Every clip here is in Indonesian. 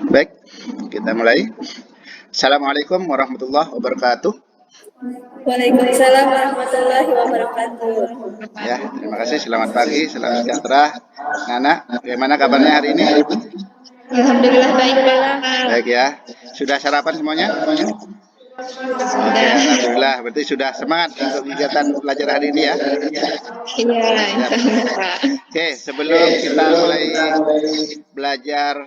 Baik, kita mulai. Assalamualaikum warahmatullahi wabarakatuh. Waalaikumsalam warahmatullahi wabarakatuh. Ya, terima kasih. Selamat pagi, salam sejahtera. Nana, bagaimana kabarnya hari ini? Alhamdulillah baik, Pak. Baik ya. Sudah sarapan semuanya? Oke, Sudah. alhamdulillah. Berarti sudah semangat untuk kegiatan belajar hari ini ya. Iya, insya Allah, Pak. Oke, sebelum kita mulai belajar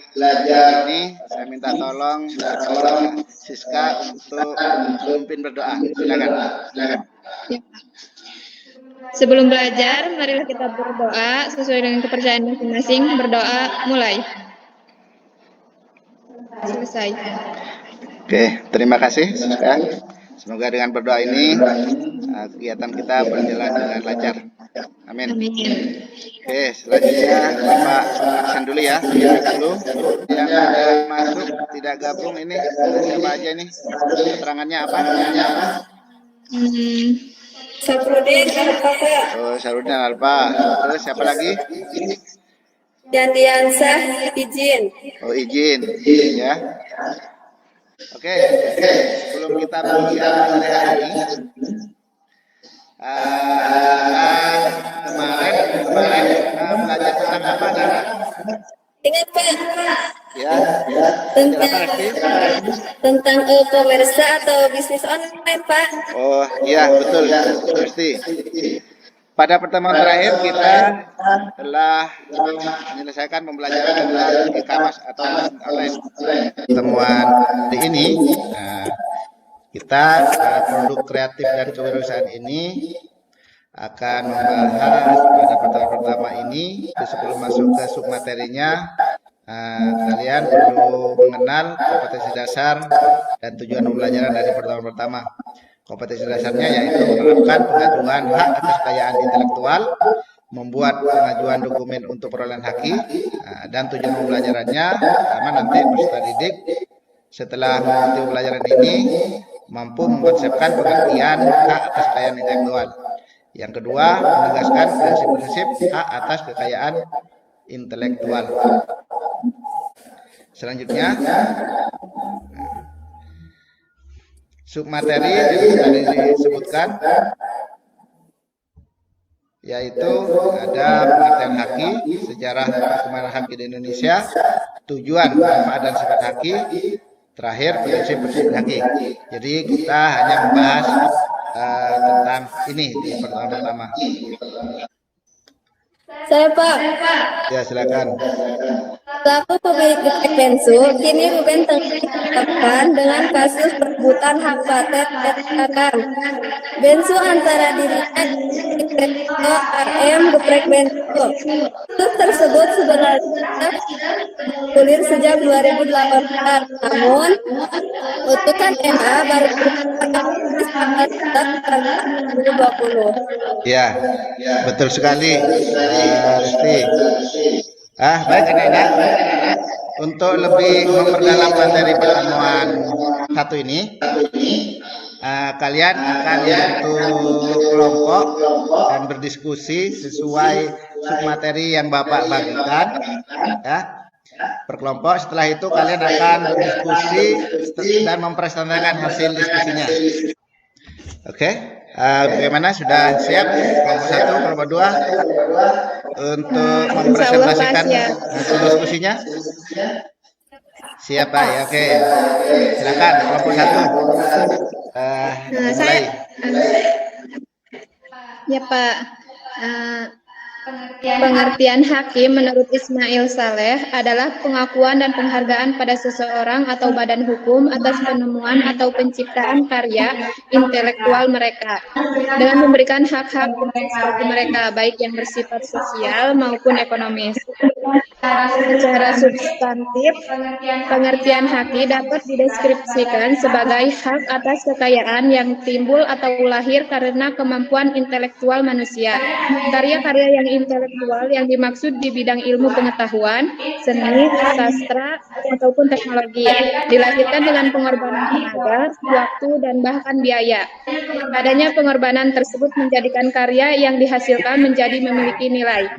ini, saya minta tolong kepada Siska untuk memimpin berdoa. Silakan. Ya, Pak. Sebelum belajar, marilah kita berdoa sesuai dengan kepercayaan masing-masing. Berdoa, mulai. Selesai. Oke, terima kasih Siska. Semoga dengan berdoa ini kegiatan kita berjalan dengan lancar. Amin. Amin. Oke, selanjutnya Bapak absen dulu ya. Dulu yang tidak masuk, tidak gabung ini siapa aja nih? Keterangannya apa? Saprudin Alfa. Oh, Sarudin Alfa. Terus siapa lagi? Yandiansah izin. Oh, izin. Ya. Oke, sebelum kita belajar hari ini, kemarin belajar tentang apa, Nana? Ingat Pak, Ya, tentang e-commerce atau bisnis online Pak. Oh, iya betul, pasti. Pada pertemuan terakhir kita telah menyelesaikan pembelajaran tentang e-commerce atau bisnis online. Pertemuan hari ini, kita produk kreatif dan kewirausahaan ini akan membahas pada pertemuan pertama ini. Sebelum masuk ke submaterinya, kalian perlu mengenal kompetensi dasar dan tujuan pembelajaran dari pertemuan pertama. Kompetensi dasarnya yaitu menerapkan pengajuan hak atas kekayaan intelektual, membuat pengajuan dokumen untuk perolehan haki, dan tujuan pembelajarannya sama nanti peserta didik setelah mengikuti pembelajaran ini mampu mengkonsepkan pengertian hak atas kekayaan intelektual. Yang kedua, menegaskan prinsip-prinsip hak atas kekayaan intelektual. Selanjutnya, submateri yang tadi disebutkan yaitu ada pengertian haki, sejarah perkembangan haki di Indonesia, tujuan, manfaat dan sifat haki, terakhir prinsip-prinsip haki. Jadi kita hanya membahas tentang ini di pertemuan pertama. Saya Pak, Ya silakan. selaku pemilik Geprek Bensu, kini Ruben tengah ditetapkan dengan kasus perebutan hak paten dan Bensu antara dirinya RM Geprek Bensu. Kasus tersebut sebenarnya bergulir sejak 2018, namun putusan MA baru tanggal 2020. Ya, betul sekali, Resti. Baik anak-anak, untuk lebih memperdalam materi pertemuan satu ini, kalian akan membentuk kelompok dan berdiskusi sesuai submateri yang Bapak bagikan, ya. Per kelompok. Setelah itu kalian akan berdiskusi dan mempresentasikan hasil diskusinya. Oke, bagaimana, sudah siap kelompok 1, kelompok 2 untuk mempresentasikan hasil diskusinya? Siap Pak, ya, oke. Silakan kelompok 1. Mulai. Ya Pak, pengertian hakim menurut Ismail Saleh adalah pengakuan dan penghargaan pada seseorang atau badan hukum atas penemuan atau penciptaan karya intelektual mereka dengan memberikan hak-hak bagi mereka baik yang bersifat sosial maupun ekonomis. Secara substantif, pengertian haki dapat dideskripsikan sebagai hak atas kekayaan yang timbul atau lahir karena kemampuan intelektual manusia. Karya-karya yang intelektual yang dimaksud di bidang ilmu pengetahuan, seni, sastra, ataupun teknologi, dilahirkan dengan pengorbanan tenaga, waktu, dan bahkan biaya. Adanya pengorbanan tersebut menjadikan karya yang dihasilkan menjadi memiliki nilai.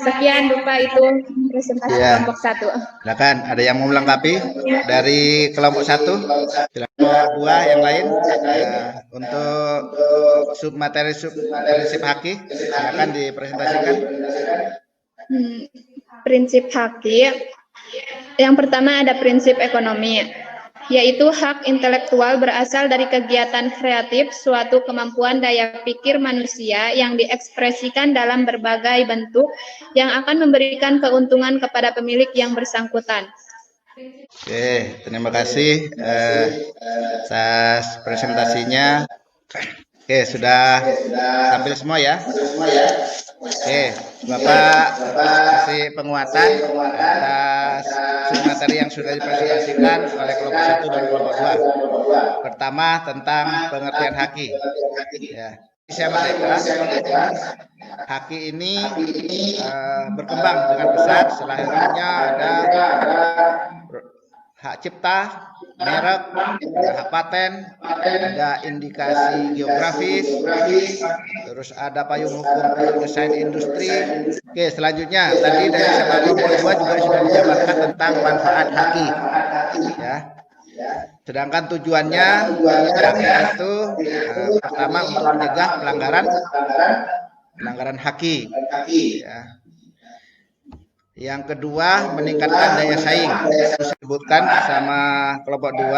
Sekian Dupa itu presentasi Iya. kelompok 1. Silakan, ada yang mau melengkapi dari kelompok 1? Kelompok 2 yang lain untuk submateri prinsip haki, silakan dipresentasikan. Prinsip haki. Yang pertama ada prinsip ekonomi, yaitu hak intelektual berasal dari kegiatan kreatif suatu kemampuan daya pikir manusia yang diekspresikan dalam berbagai bentuk yang akan memberikan keuntungan kepada pemilik yang bersangkutan. Oke, terima kasih atas presentasinya. Oke, sudah tampil semua ya. Oke, Bapak kasih penguatan atas materi yang sudah dipresentasikan oleh kelompok 1 dan kelompok 2. Pertama tentang pengertian haki. Ya, Indonesia Merdeka. Haki ini berkembang dengan pesat. Selanjutnya ada hak cipta, merek, ada hak paten, ada indikasi geografis, terus ada payung hukum untuk desain industri. Oke, selanjutnya tadi dari sama kelompok 2 juga sudah dijabarkan tentang manfaat haki. Ya. Sedangkan tujuannya haki itu pertama untuk mencegah pelanggaran haki. Ya. Yang kedua, meningkatkan daya saing. Disebutkan sama kelompok 2.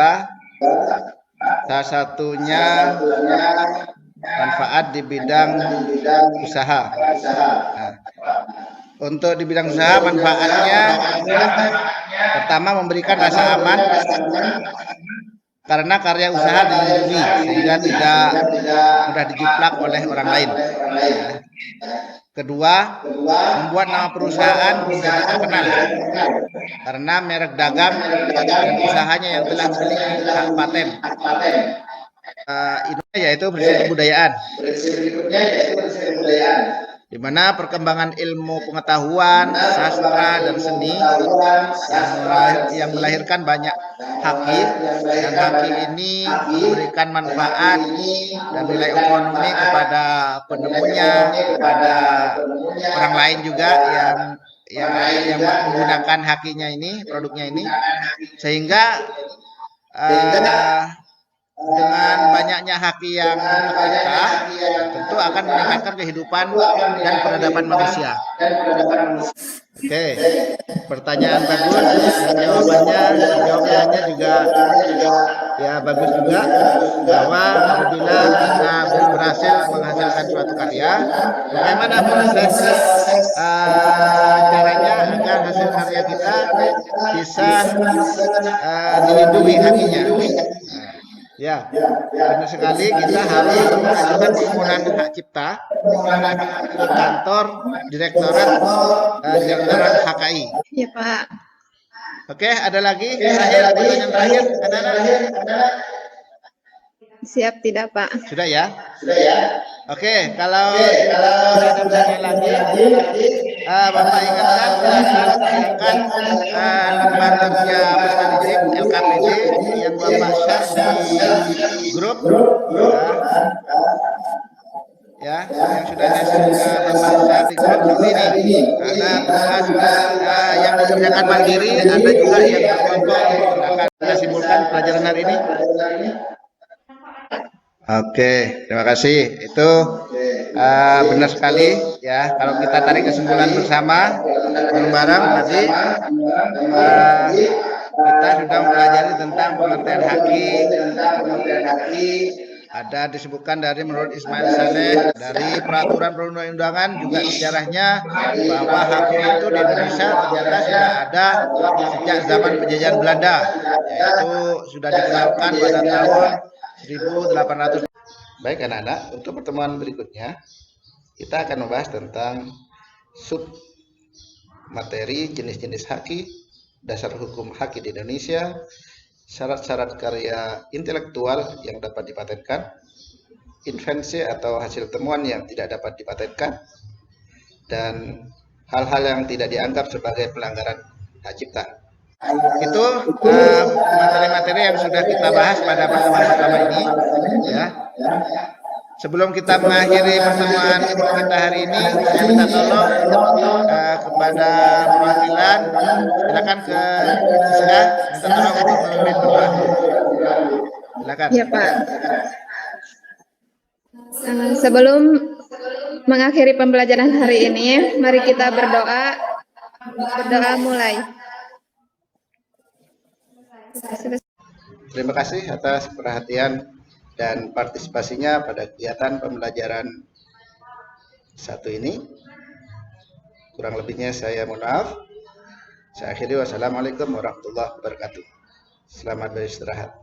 Salah satunya manfaat di bidang usaha. Nah, untuk di bidang usaha manfaatnya pertama memberikan rasa aman karena karya usaha dilindungi sehingga tidak mudah dijiplak oleh orang lain. Ya. Kedua, membuat nama perusahaan menjadi terkenal karena merek dagang dan usahanya yang telah memiliki hak paten. Ini yaitu prinsip kebudayaan, di mana perkembangan ilmu pengetahuan, sastra, dan seni yang melahirkan banyak haki, dan haki ini memberikan manfaat dan nilai ekonomi kepada penemunya, kepada orang lain juga yang menggunakan hakinya ini, produknya ini, sehingga dengan banyaknya haki yang tercipta tentu akan meningkatkan kehidupan dan peradaban manusia. Oke, pertanyaan bagus, jawabannya juga ya bagus juga, bahwa apabila kita berhasil menghasilkan suatu karya, bagaimana proses caranya agar hasil karya kita bisa dilindungi hakinya. Ya, benar sekali, kita harus mengajukan permohonan hak cipta ke kantor direktorat HKI. Ya Pak. Oke, ada lagi pertanyaan terakhir, anak-anak? Siap tidak Pak? Sudah ya? Oke, kalau tidak ada pertanyaan lagi, Bapak ingatkan silakan nomor kerja peserta didik LKPD yang Bapak share di grup, ya, yang sudah Bapak share di grup seperti ini. Karena tugas yang dikerjakan mandiri, ada juga yang berkelompok. Silakan kita simpulkan pelajaran hari ini. Oke, terima kasih. Itu benar sekali ya. Kalau kita tarik kesimpulan bersama bareng-bareng tadi, kita sudah mempelajari tentang pengertian haki. Ada disebutkan dari menurut Ismail Saleh dari peraturan perundang-undangan, juga sejarahnya bahwa haki itu di Indonesia ternyata sudah ada sejak zaman penjajahan Belanda, yaitu sudah dikenalkan pada tahun 1800. Baik anak-anak, untuk pertemuan berikutnya kita akan membahas tentang sub materi jenis-jenis haki, dasar hukum haki di Indonesia, syarat-syarat karya intelektual yang dapat dipatenkan, invensi atau hasil temuan yang tidak dapat dipatenkan, dan hal-hal yang tidak dianggap sebagai pelanggaran hak cipta. Itu materi-materi yang sudah kita bahas pada pertemuan pertama ini, ya. Sebelum kita mengakhiri pertemuan kita hari ini, saya minta tolong kepada perwakilan, silakan ke Siska, minta tolong untuk memimpin berdoa dulu. Silakan. Ya, Pak. Sebelum mengakhiri pembelajaran hari ini, mari kita berdoa. Berdoa mulai. Terima kasih atas perhatian dan partisipasinya pada kegiatan pembelajaran satu ini. Kurang lebihnya saya mohon maaf. Saya akhiri, wassalamualaikum warahmatullahi wabarakatuh. Selamat beristirahat.